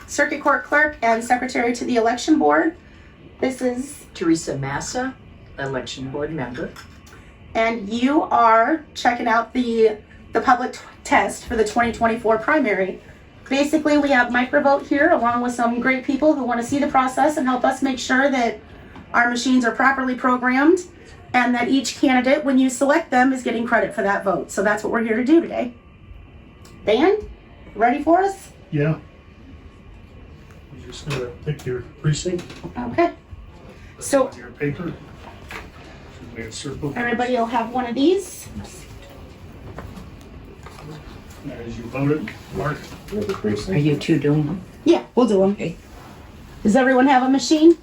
Circuit Court Clerk and Secretary to the Election Board. This is, Teresa Massa, election board member. and you are checking out the public test for the 2024 primary. Basically, we have Microvote here along with some great people who want to see the process and help us make sure that our machines are properly programmed and that each candidate, when you select them, is getting credit for that vote. So that's what we're here to do today. Dan, ready for us? Yeah. You just gotta pick your precinct. Okay. So On your paper. Should we have circled? everybody will have one of these. As you voted, mark. Are you two doing them? Yeah, we'll do them. Okay. Does everyone have a machine?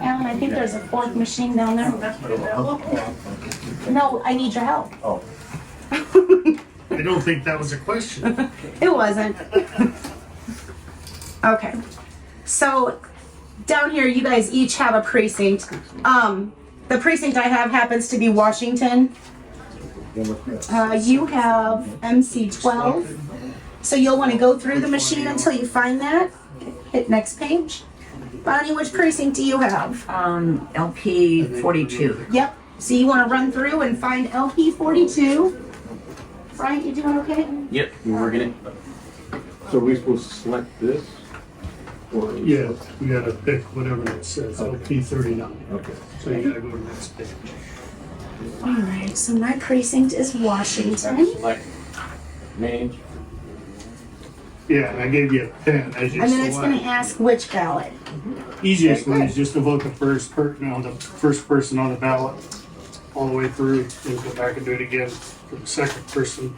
Alan, I think there's a fourth machine down there. No, I need your help. Oh. I don't think that was a question. It wasn't. Okay. So down here, you guys each have a precinct. The precinct I have happens to be Washington. You have MC12. So you'll want to go through the machine until you find that. Hit next page. Bonnie, which precinct do you have? LP 42. Yep. So you want to run through and find LP 42. Frank, you doing okay? Yep, we're working it. So are we supposed to select this? Or Yeah, we gotta pick whatever it says, LP 39. Okay. So you gotta go to the next page. All right. So my precinct is Washington. Select names. Yeah, and I gave you a pen as you And then it's going to select. ask which ballot. Easiest way is just to vote the first person on the ballot all the way through, and go back and do it again for the second person.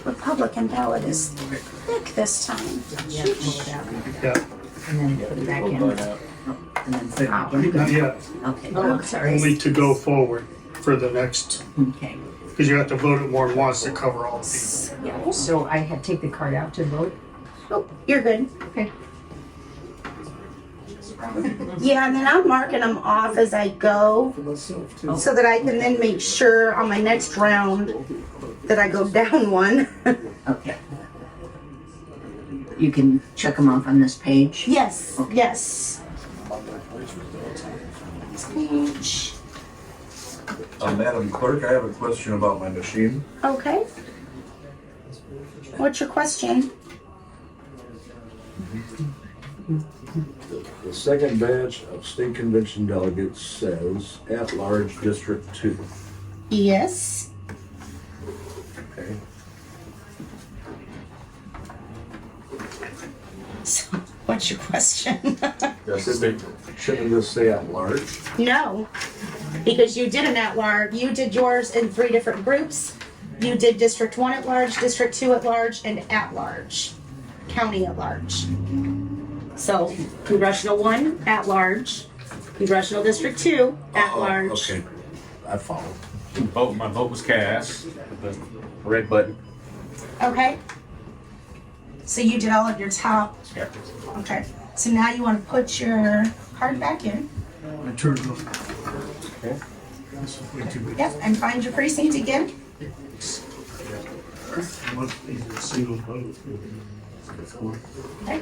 Republican ballot is thick this time. Yeah, pull it out. Yeah, And then put it back in. And then put it out. not yet. Okay. Oh, sorry. Only to go forward for the next, Okay. because you have to vote it more than once to cover all the people. Yeah. So I had to take the card out to vote. Oh, you're good. Okay. Yeah, and then I'm marking them off as I go so that I can then make sure on my next round that I go down one. Okay. You can check them off on this page. Yes, yes. Next page. Madam Clerk, I have a question about my machine. Okay. What's your question? The second batch of state convention delegates says at-large District 2. Yes. Okay. So, what's your question? Shouldn't this say at-large? No, because you did an at-large. You did yours in 3 different groups. You did District 1 at large, District 2 at large, and at large. County at large. So, Congressional 1 at large, Congressional District 2 at large. Okay, I follow. My vote was cast. The red button. Okay. So you did all of your top. Yeah. Okay. So now you want to put your card back in. I turned it over. Okay. This is way too big. Yep, and find your precinct again. Must be a single vote. Okay.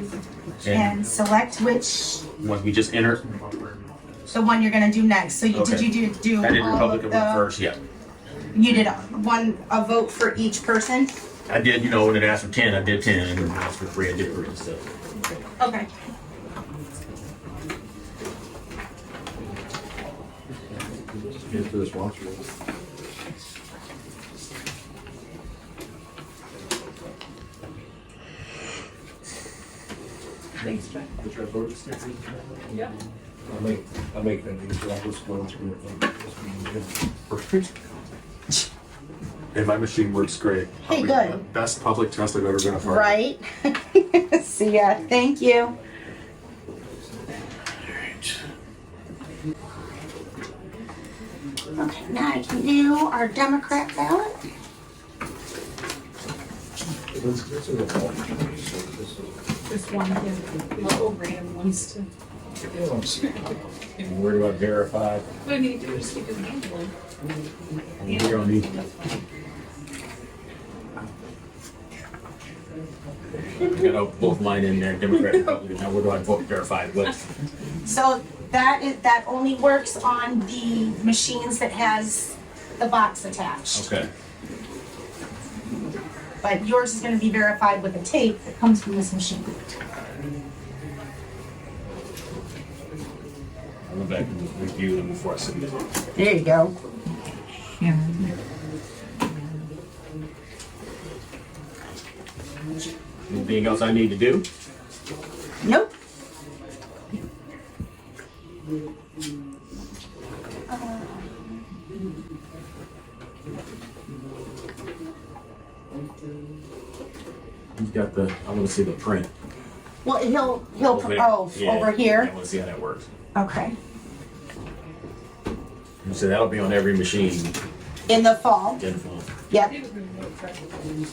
And select which, Once we just enter, the one you're gonna do next. So you, did Okay. you do I did all Republican of vote the, first, yeah. you did a vote for each person? I did, when it asked for 10, I did 10, and when it asked for 3, I did 3, so. Okay. Get this once. I make that easy. I'll just go through it. Perfect. And my machine works great. Hey, good. Best public test I've ever been a part of. Right. See ya. Thank you. Okay, now I can do our Democrat ballot. Just one, local random ones to. I'm worried about verified. What do you do? Just keep his name one. We don't need. I got both mine in there, Democrat, Republican. Now where do I vote verify? But So that only works on the machines that has the box attached. okay. But yours is gonna be verified with a tape that comes from this machine. I'll go back and review them before I submit it. There you go. Anything else I need to do? Nope. He's got the. I want to see the print. Well, he'll Over there. Yeah, over I here. want to see how that works. Okay. So that'll be on every machine. In the fall. Info. Yep.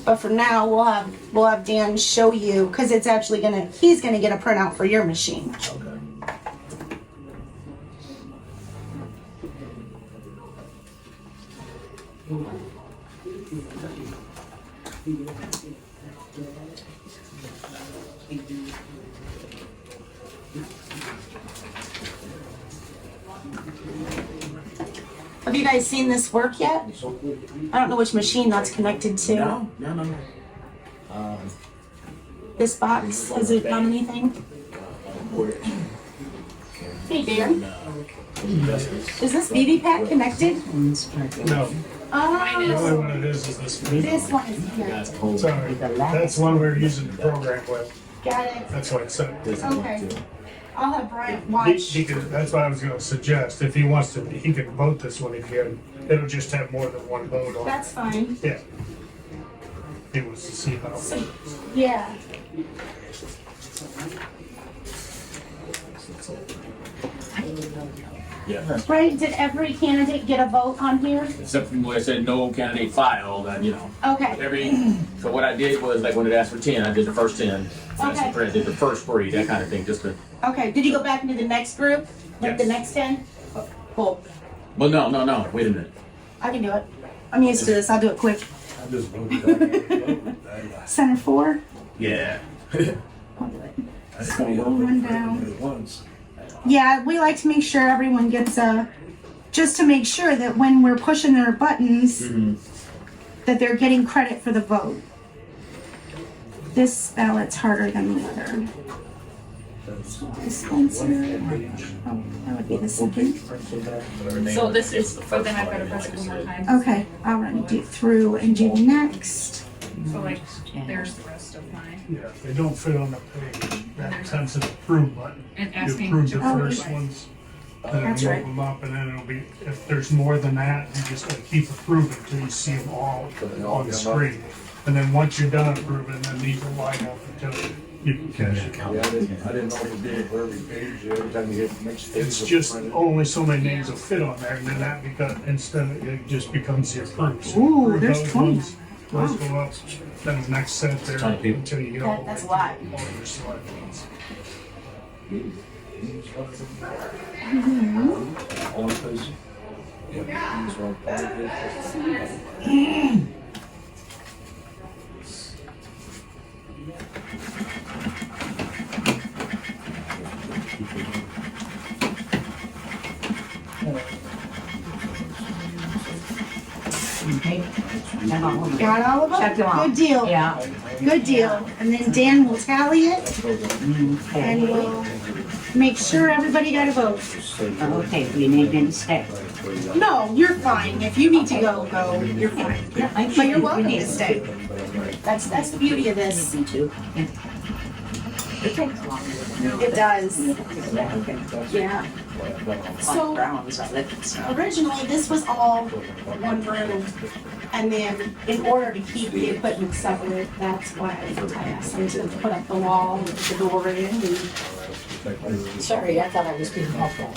But for now, we'll have Dan show you because it's actually he's gonna get a printout for your machine. Okay. Have you guys seen this work yet? I don't know which machine that's connected to. No. This box, has it done anything? Hey Dan, is this BB pack connected? No, the only Oh, one it is this. this one is connected. Sorry, that's one we're using the program with. Got it. That's why it's set. Okay. I'll have Brian He watch. could, that's what I was gonna suggest, if he wants to, he can vote this one again, it'll just have more than one vote on it. That's fine. Yeah. He wants to see how. So, yeah. Yeah. Right, did every candidate get a vote on here? Except for where it said no candidate filed, and Okay, so what I did was like when it asked for 10, I did the first 10. Okay. I did the first 3, that kind of thing, just to. okay. Did you go back into the next group? Like the Yes. next 10? Cool. Well, no. Wait a minute. I can do it. I'm used to this. I'll do it quick. I just voted. Center 4. Yeah. I'll do it. So we'll run down. At once. Yeah, we like to make sure everyone gets just to make sure that when we're pushing their buttons, that they're getting credit for the vote. This ballot's harder than the other. Dispenser. Oh, that would be the second. So this is, for then I've got to press it one more time. Okay, I'll run through and do next. So like, there's the rest of mine. Yeah, if they don't fit on the page, that comes to the approve button. And You asking approve to the Oh, first right. ones, then That's move right. them up, and then it'll be, if there's more than that, you just gotta keep approving until you see them all on the screen. And then once you're done approving, then these will line up until you can cash it. Yeah, I didn't know if you did it for every page, every time you hit next page. It's just only so many names will fit on there, and then that becomes, instead, it just becomes the approved. So Ooh, approve there's those 20. ones, Those go up, then the next set there, Ton of people. until you get all the way. That's a lot. to all your select ones. Only place. Yeah. These are all Got all of them? Check them out. Good deal. Yeah. Good deal. And then Dan will tally it and we'll make sure everybody got a vote. Okay, we need to stay. No, you're fine. If you need to go, go. You're fine. But you're welcome to stay. That's the beauty of this. Me too. It takes long. It does. Yeah. So Browns, I live in South. originally, this was all one room. And then in order to keep the equipment separate, that's why I asked them to put up the wall and the door in. And Sorry, I thought I was being helpful.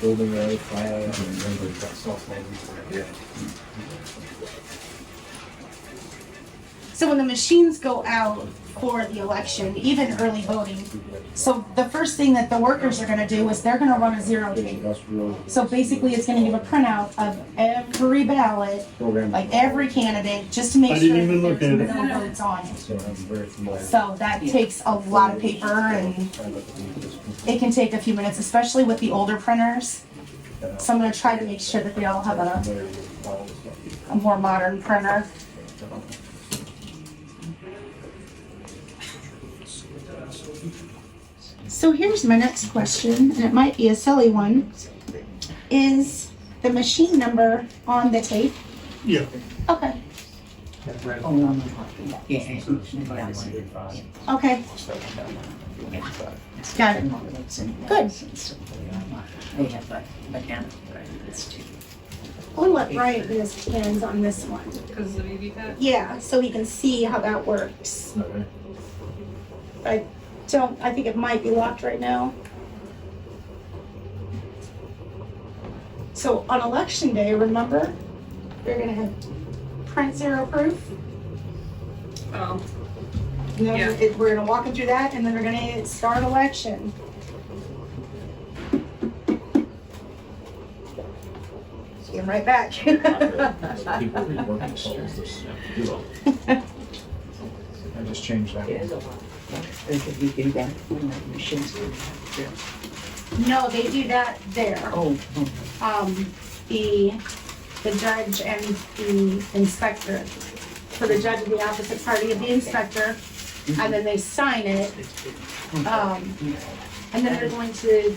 building a flag. So when the machines go out for the election, even early voting, so the first thing that the workers are gonna do is they're gonna run a zero day. So basically, it's gonna give a printout of every ballot, like every candidate, just to make I sure didn't even that look there's at it. no votes on it. So that takes a lot of paper, and it can take a few minutes, especially with the older printers. So I'm gonna try to make sure that they all have a more modern printer. So here's my next question, and it might be a silly one. Is the machine number on the tape? Yeah. Okay. Yeah. Okay. Got it. Good. They have a mechanical, it's too. We'll let Brian get his hands on this one. Because of the BB pad? Yeah, so he can see how that works. I think it might be locked right now. So on election day, remember, you're gonna have print zero proof. Oh, You know, Yeah. we're gonna walk them through that, and then we're gonna start election. See him right back. I just changed that one. Could we do that when the machines go down? No, they do that there. Oh, The judge and the inspector. So the judge is the opposite party of the inspector, and then they sign it. And then they're going to,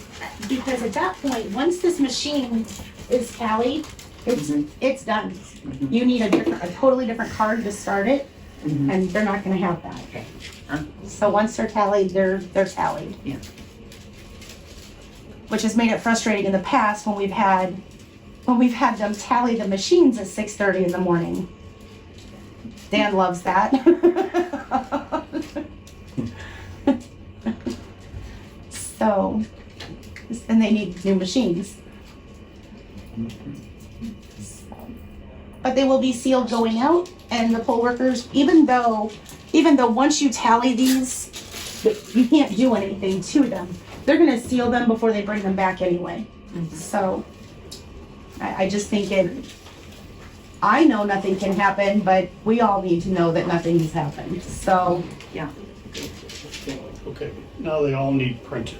because at that point, once this machine is tallied, it's done. You need a totally different card to start it, and they're not gonna have that. So once they're tallied, they're tallied. Yeah. Which has made it frustrating in the past when we've had them tally the machines at 6:30 in the morning. Dan loves that. So, and they need new machines. But they will be sealed going out, and the poll workers, even though once you tally these, you can't do anything to them. They're gonna seal them before they bring them back anyway. So, I just think I know nothing can happen, but we all need to know that nothing has happened. So, yeah. Okay, now they all need printed.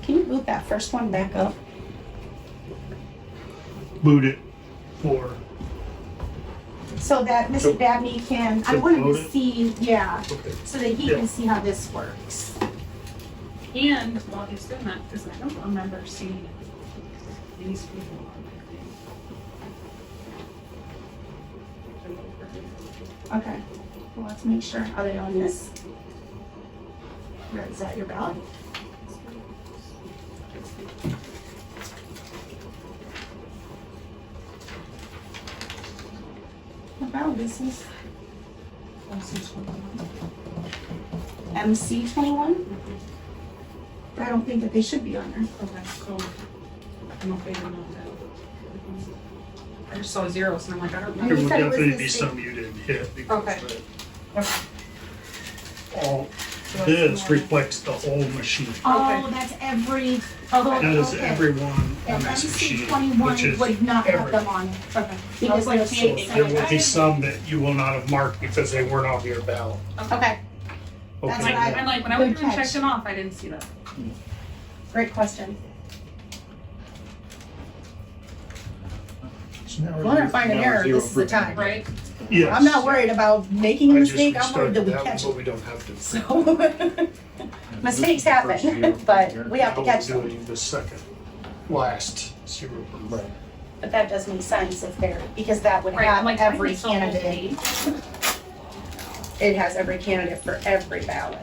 can you move that first one back up? Boot it for, So that Mr. Dabney can, I To wanted vote to it? see, yeah, okay. so that he Yeah. can see how this works. and while he's doing that, because I don't remember seeing these people. Okay, well, let's make sure, are they on this? Is that your ballot? What ballot is this? MC 21? I don't think that they should be on there. Okay, so I'm okay with that. I just saw zeros and I'm like, I don't There know. You will said it was definitely the be state. some you didn't hit because Okay. all this reflects the whole machine. Oh, that's every, Okay. That is okay. everyone on And this MC machine, which 21 is would not have everyone. them on it. Okay. Because like, they're So state there will be senators. some that you will not have marked because they weren't on your ballot. Okay, That's Okay. what I- I'm like, when I went Good through and catch. checked them off, I didn't see that. great question. Well, if I find an error, this is the time. Right? Yes. I'm not worried about making a I just mistake, I'm worried that we restarted catch but it. we don't have to. So, mistakes happen, but we have to Now catch we're them. doing the second last zero. But that does make sense if they're, because that would Right, I'm have like, every I think it's all candidate. eight. It has every candidate for every ballot.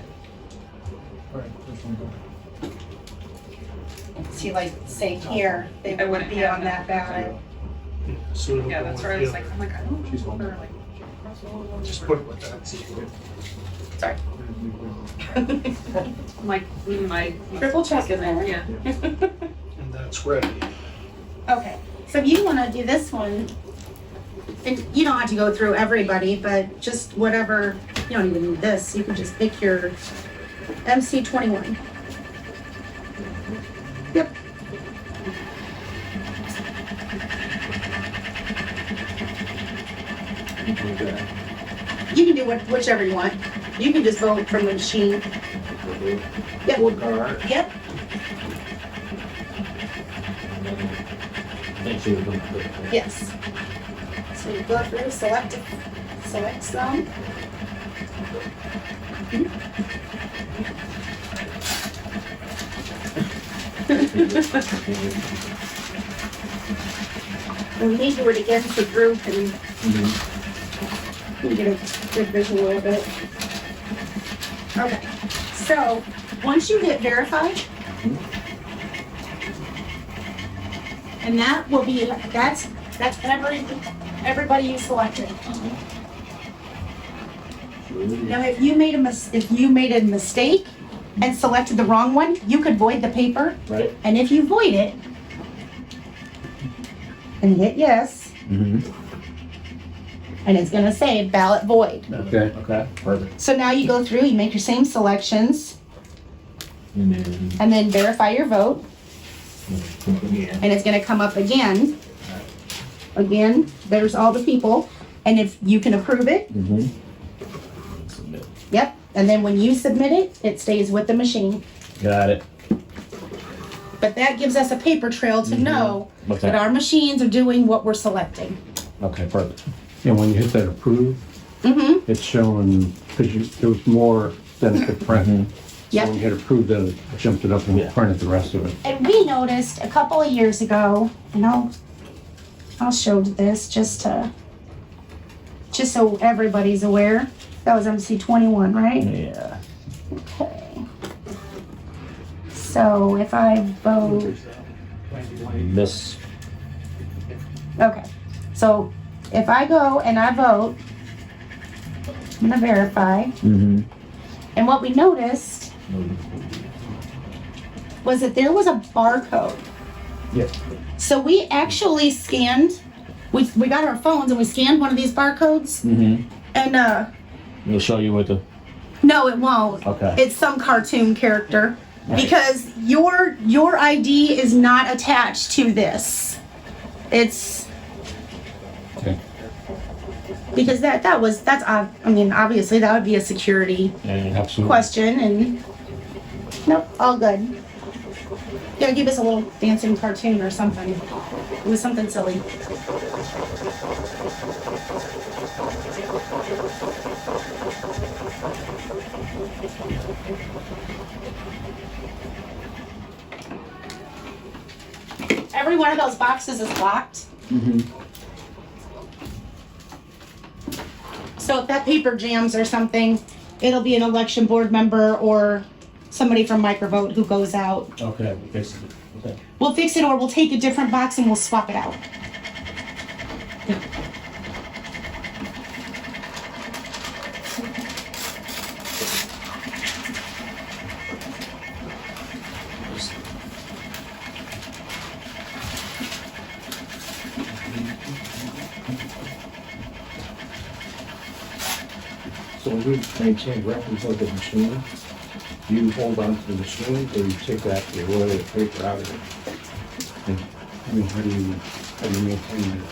See, like, say here, they I would wouldn't be have on that ballot. So it'll Yeah, go that's with where I the was other. like, I'm like, I don't She's know. home. Or like, Just put it with that. Sorry. I'm like, my. Triple check in there. Yeah. And that's ready. Okay, so if you wanna do this one, and you don't have to go through everybody, but just whatever, you don't even need this, you can just pick your MC 21. do whichever you want. You can just vote from the machine. Yep. One card. Yep. Make sure you don't put it. Yes. So you go through, select some. We need to do it again so Drew can get a good visual of it. Okay, so once you hit verify, and that will be, that's everybody you selected. Now, if you made a mistake and selected the wrong one, you could void the paper. Right? And if you void it and hit yes, and it's gonna say ballot void. Okay. Okay, perfect. So now you go through, you make your same selections, and then verify your vote, Yeah. and it's gonna come up again. Again, there's all the people, and if you can approve it, Submit. yep. And then when you submit it, it stays with the machine. Got it. But that gives us a paper trail to know What's that that? our machines are doing what we're selecting. Okay, perfect. And when you hit that approve, Mm-hmm. it's showing, because there was more than it could print. So Yep. when you hit approve, then it jumped it up and Yeah. printed the rest of it. And we noticed a couple of years ago, and I'll show this just so everybody's aware. That was MC 21, right? Yeah. Okay. So if I vote, Miss. okay. So if I go and I vote, I'm gonna verify. And what we noticed was that there was a barcode. Yeah. So we actually scanned, we got our phones and we scanned one of these barcodes, and It'll show you what the. no, it won't. Okay. It's some cartoon character. Right. Because your ID is not attached to this. It's Okay. because that's I mean, obviously that would be a security Yeah. Absolutely. question, and nope, all good. Yeah, give us a little dancing cartoon or something. It was something silly. Every one of those boxes is locked. So if that paper jams or something, it'll be an election board member or somebody from Microvote who goes out. Okay, fix it. Okay. We'll fix it, or we'll take a different box and we'll swap it out. So when you maintain records of the machine, do you hold on to the machine or you take that, you roll the paper out of it? And, I mean, how do you maintain it?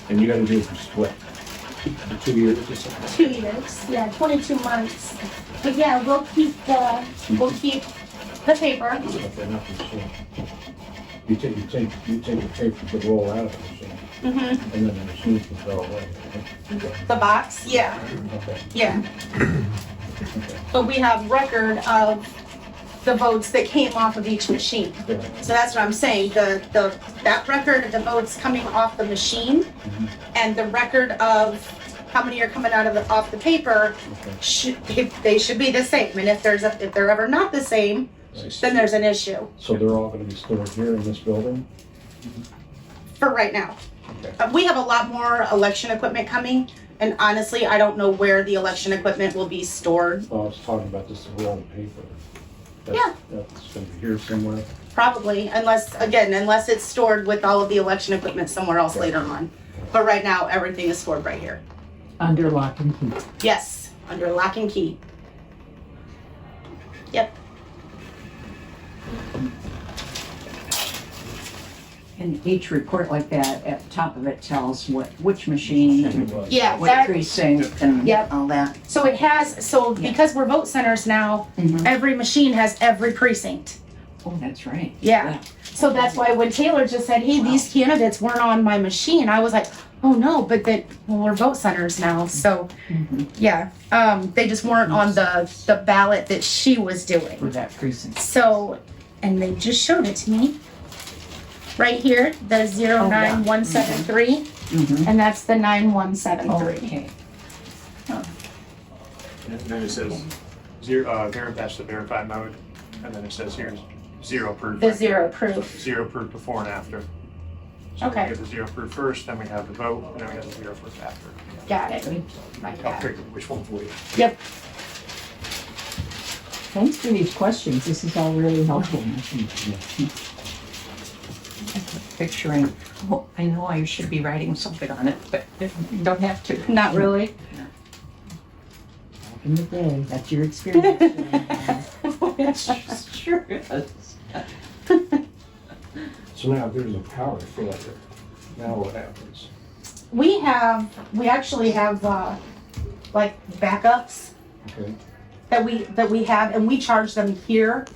And you gotta do it for split. For 2 years or something? 2 years, yeah, 22 months. But yeah, we'll keep the paper. Okay, not the machine. You take the paper to roll out of the machine, and then the machine can go away. The box, yeah, Okay, yeah. okay. But we have record of the votes that came off of each machine. Good. So that's what I'm saying, that record of the votes coming off the machine and the record of how many are coming out of off the paper, they should be the same. And if they're ever not the same, then there's an issue So they're all gonna be stored here in this building? for right now. Okay. We have a lot more election equipment coming, and honestly, I don't know where the election equipment will be stored. Well, I was talking about this roll of paper. Yeah. That's gonna be here somewhere. Probably, unless it's stored with all of the election equipment somewhere else later on. But right now, everything is stored right here. Under lock and key. Yes, under lock and key. Yep. And each report like that, at the top of it tells which machine and Yeah, what that, precinct and Yep. all that. so it has, so because we're vote centers now, Mhm. every machine has every precinct. Oh, that's right. Yeah. So that's why when Taylor just said, hey, these candidates weren't on my machine, I was like, oh no, but we're vote centers now, so, Mhm. yeah. They just weren't on the ballot that she was For doing. that precinct. So, and they just showed it to me. Right here, the 09173, Mhm. and that's the 9173. Okay. And then it says zero, that's the verified mode, and then it says here's zero proof. The zero proof. Zero proof before and after. So Okay. we get the zero proof first, then we have the vote, and then we have the zero proof after. Got it. Like I'll that. figure which one's which. Yep. Thanks for these questions. This is all really helpful. Picturing, oh, I know I should be writing something on it, but you don't have to. Not really. Back in the day, that's your experience. It Sure is. So now there's a power failure. Now what happens? We actually have, like backups Okay, that we have, and we charge them here.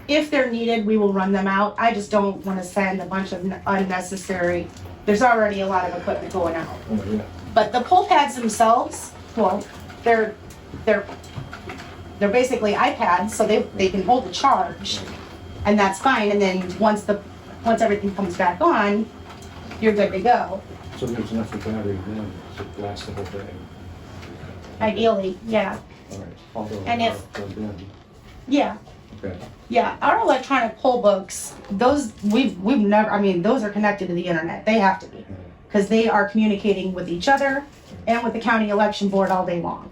If they're needed, we will run them out. I just don't want to send a bunch of unnecessary, there's already a lot of equipment going out. oh, yeah. But the pull pads themselves, well, they're basically iPads, so they can hold the charge, and that's fine. And then once everything comes back on, you're good to go. So there's enough of battery then to last the whole day. Ideally, yeah, All right. Although And they if- are plugged in. yeah. Okay. Yeah, our electronic poll books, those we've never, I mean, those are connected to the internet. They have to be, because they are communicating with each other and with the county election board all day long.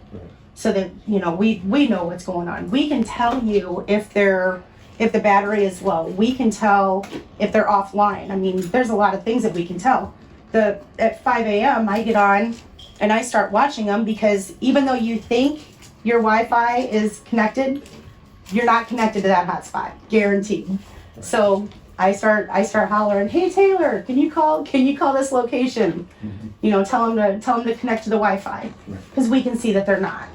So that, we know what's going on. We can tell you if the battery is low. We can tell if they're offline. I mean, there's a lot of things that we can tell. At 5 a.m. I get on and I start watching them, because even though you think your Wi-Fi is connected, you're not connected to that hotspot, guaranteed. So I start hollering, "Hey Taylor, can you call this location?" Tell them to connect to the Wi-Fi, because we can see that they're not.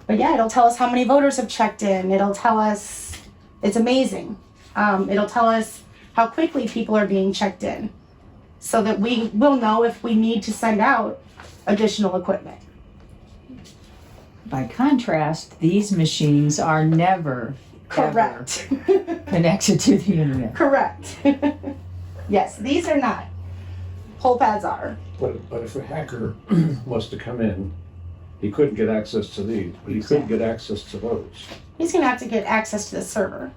But yeah, it'll tell us how many voters have checked in. It'll tell us, it's amazing. It'll tell us how quickly people are being checked in, so that we will know if we need to send out additional equipment. By contrast, these machines are never, Correct. ever connected to the internet. Correct. Yes, these are not. Poll pads are. But if a hacker was to come in, he couldn't get access to these, but he could get access to those. He's gonna have to get access to the server.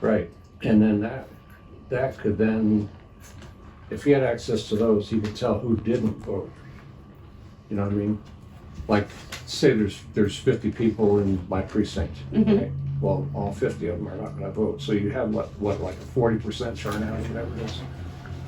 Right. And then that could then, if he had access to those, he could tell who didn't vote. You know what I mean? Like, say there's 50 people in my precinct. Right? Well, all 50 of them are not gonna vote. So you have what, like a 40% turnout, whatever it is.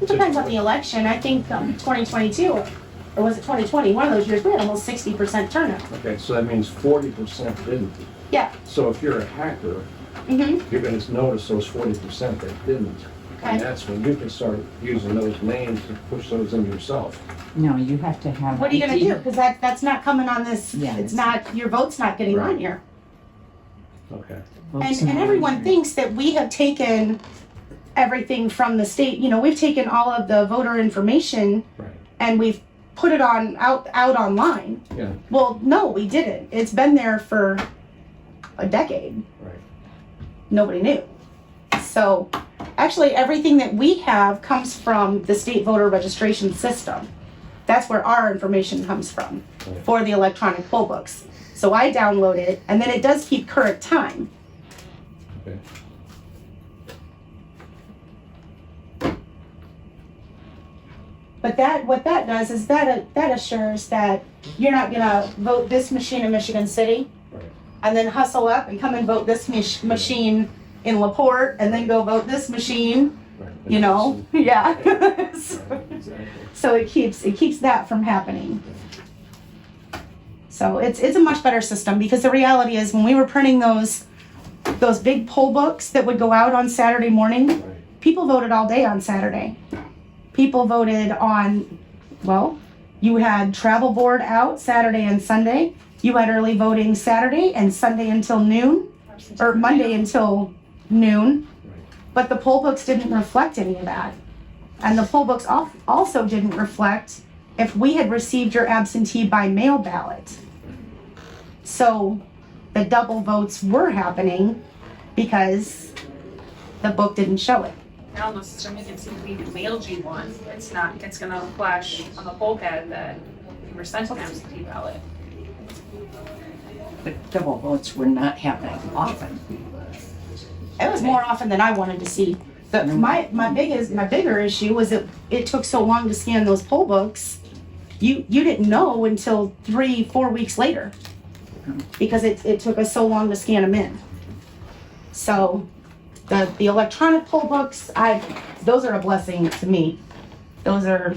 It depends on the election. I think 2022, or was it 2020? One of those years, we had almost 60% turnout. Okay, so that means 40% didn't. Yeah. So if you're a hacker, Mm-hmm. you're gonna notice those 40% that didn't. Okay. And that's when you can start using those names to push those in yourself. No, you have to have. What are you gonna IT. do? Because that's not coming on this. Yeah, It's it's- not, your vote's not getting Right. on here. Okay. And everyone thinks that we have taken everything from the state. We've taken all of the voter information Right. and we've put it out online. Yeah. Well, no, we didn't. It's been there for a decade. Right. Nobody knew. So actually everything that we have comes from the state voter registration system. That's where our information comes from Right. for the electronic poll books. So I download it, and then it does keep current time. Okay. But what that does is that assures that you're not gonna vote this machine in Michigan City, Right. and then hustle up and come and vote this machine in LaPorte, and then go vote this machine. Right. Yeah. Right, exactly. So it keeps that from happening. So it's a much better system, because the reality is when we were printing those big poll books that would go out on Saturday morning, Right. people voted all day on Saturday. People voted on, well, you had travel board out Saturday and Sunday. You had early voting Saturday and Sunday until noon, or Monday until noon. But the poll books didn't reflect any of that. And the poll books also didn't reflect if we had received your absentee by mail ballot. So the double votes were happening because the book didn't show it. Now in the system, you can see we mailed you one. It's gonna flash on the poll pad that you were sent an absentee ballot. But double votes were not happening often. It was more often than I wanted to see. My bigger issue was that it took so long to scan those poll books. You didn't know until 3-4 weeks later because it took us so long to scan them in. So the electronic poll books, those are a blessing to me. Those are,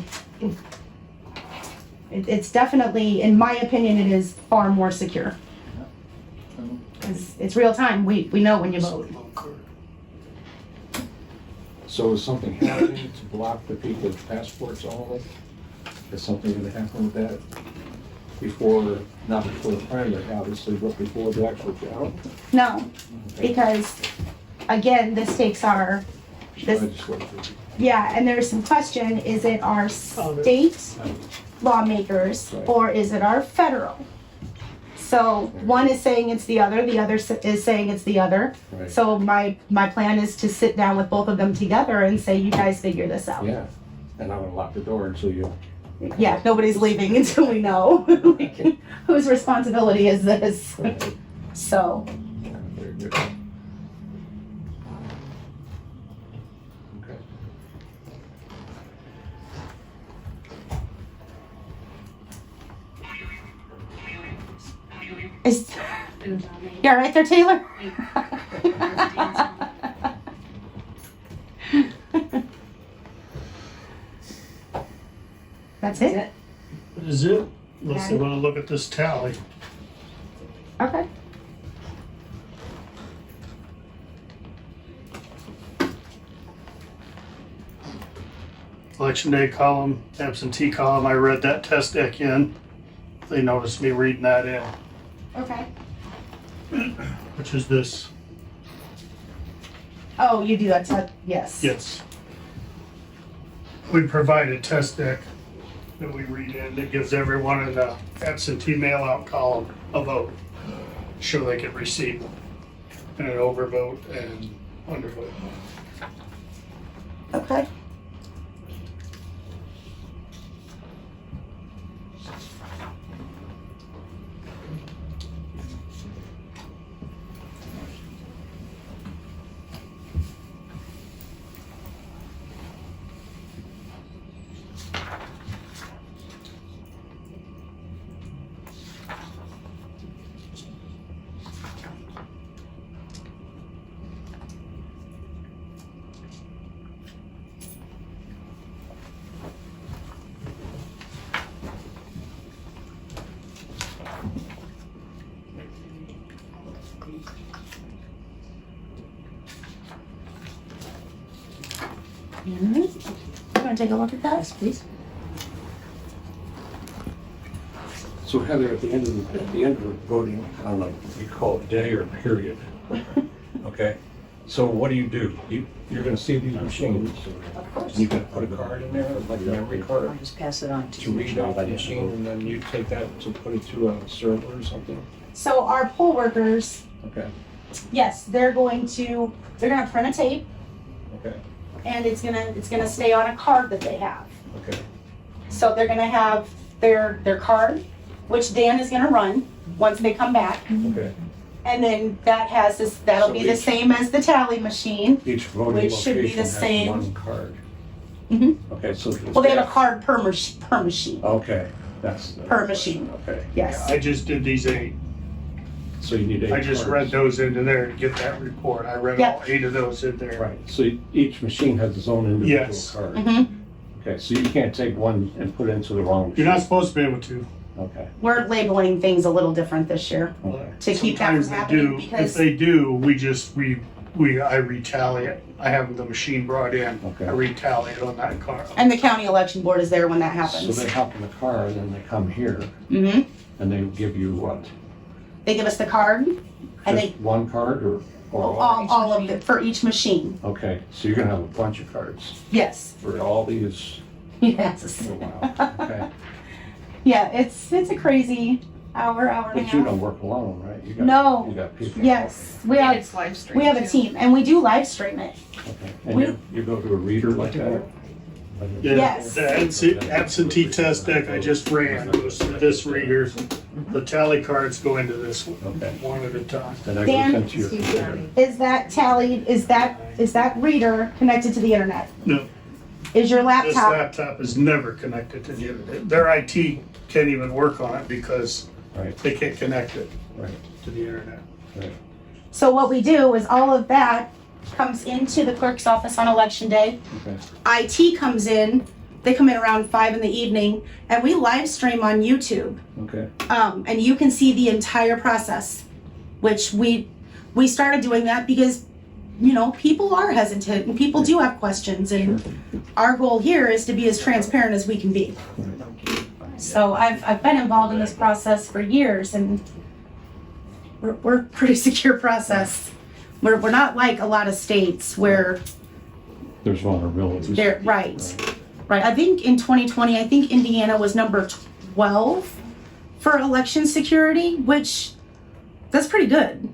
it's definitely, in my opinion, it is far more secure. It's real time. We know when you vote. So is something happening to block the people's passports only? Is something gonna happen with that? Before, not before the primary, obviously, but before the actual ballot? No, because again, this takes yeah, and there's some question, is it our state lawmakers or is it our federal? So one is saying it's the other is saying it's the other. Right. So my plan is to sit down with both of them together and say, you guys figure this out. Yeah, and I'm gonna lock the door until you. Yeah, nobody's leaving until we know whose responsibility is this. Right. So, Yeah, very good. Okay. is, you all right there, Taylor? That's it? That is it, unless they wanna look at this tally. Okay. Election day column, absentee column, I read that test deck in. They noticed me reading that in, Okay. which is this. Oh, you do that, yes. Yes. We provide a test deck that we read in that gives everyone in the absentee mail out column a vote. Sure they could receive and an overvote and undervote. Okay. You want to take a look at that? Yes, please. So Heather, at the end of the voting, I don't know, you call it day or period. Okay, so what do? You're gonna see these machines. Of course. You gotta put a card in there, like a memory card, I'll just pass it on to to you. read out that machine, and then you take that to put it to a server or something? So our poll workers, Okay, yes, they're gonna print a tape okay, and it's gonna stay on a card that they have. okay. So they're gonna have their card, which Dan is gonna run once they come back. Okay. And then that'll So be the each- same as the tally machine. Each voting Which should be location the has same. one card. Mhm. Okay, so. Well, they have a card per machine, Okay, that's. per machine, Okay, yes. I just did these 8. so you need 8 I just cards. read those into there to get that report. I read all 8 of those in there. Right, so each machine has its own individual Yes. card. Mhm. Okay, so you can't take one and put it into the wrong machine? You're not supposed to be able to. Okay, We're labeling things a little different this year okay. to keep that from Sometimes they happening do. If because, they do, we I retaliate. I have the machine brought in. Okay. I retaliate on that car. And the county election board is there when that So happens. they hop in the car and then they come here Mm-hmm. and they give you what? They give us the card and Just one card or all of it for each machine. Okay, so you're gonna have a bunch of cards Yes. for all these. Yes. Oh, wow. Okay. Yeah, it's a crazy hour and a But half. you don't work alone, right? You got, No. You got people. Yes, we And have it's live streamed. we have a too. team and we do live stream it. Okay. And We- you go to a reader like that? Yeah, Yes. the absentee test deck I just ran goes to this reader. The tally cards go into this Okay. one at a time. Then I Dan, go into your computer. Is that tallied? Is that reader connected to the internet? No, Is your this laptop? laptop is never connected to the internet. Their IT can't even work on it because Right, they can't connect it right, to the internet. right. So what we do is all of that comes into the clerk's office on election day. Okay. IT comes in. They come in around 5 in the evening, and we live stream on YouTube. Okay. And you can see the entire process, which we started doing that because people are hesitant and people do have questions, and our goal here is to be as transparent as we can be. So I've been involved in this process for years, and we're a pretty secure process. We're not like a lot of states where There's vulnerabilities. they're right. I think in 2020, I think Indiana was number 12 for election security, which that's pretty good.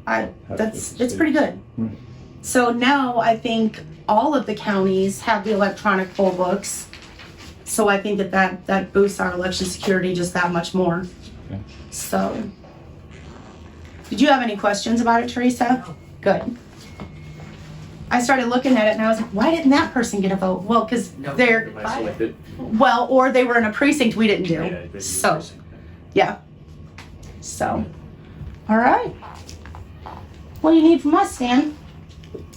Right. It's pretty good. Right. So now I think all of the counties have the electronic poll books. So I think that boosts our election security just that much more. Okay. So, did you have any questions about it, Teresa? Good. I started looking at it and I was like, why didn't that person get a vote? Well, because they're, or they were in a precinct we didn't do. So, yeah. So, all right. What do you need from us, Stan?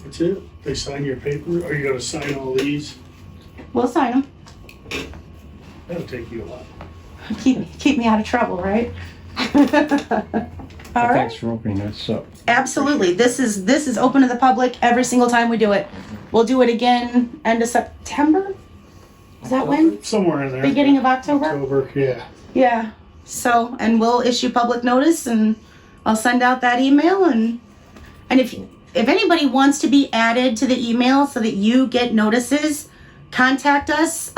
That's it. They sign your paper. Are you gonna sign all these? We'll sign them. That'll take you a while. Keep me out of trouble, right? All right. Thanks for opening this up. Absolutely. This is open to the public every single time we do it. We'll do it again end of September. Is that when? Somewhere in there. Beginning of October? October, yeah. Yeah. So, and we'll issue public notice, and I'll send out that email, and if anybody wants to be added to the email so that you get notices, contact us.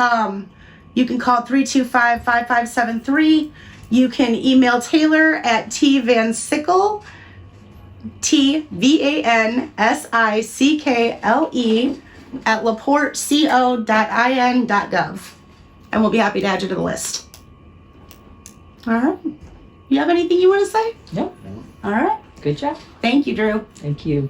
You can call 325-5573. You can email Taylor at tvansickle, TVANSICKLE at laporteco.in.gov, and we'll be happy to add you to the list. All right. You have anything you want to say? No. All right. Good job. Thank you, Drew. Thank you.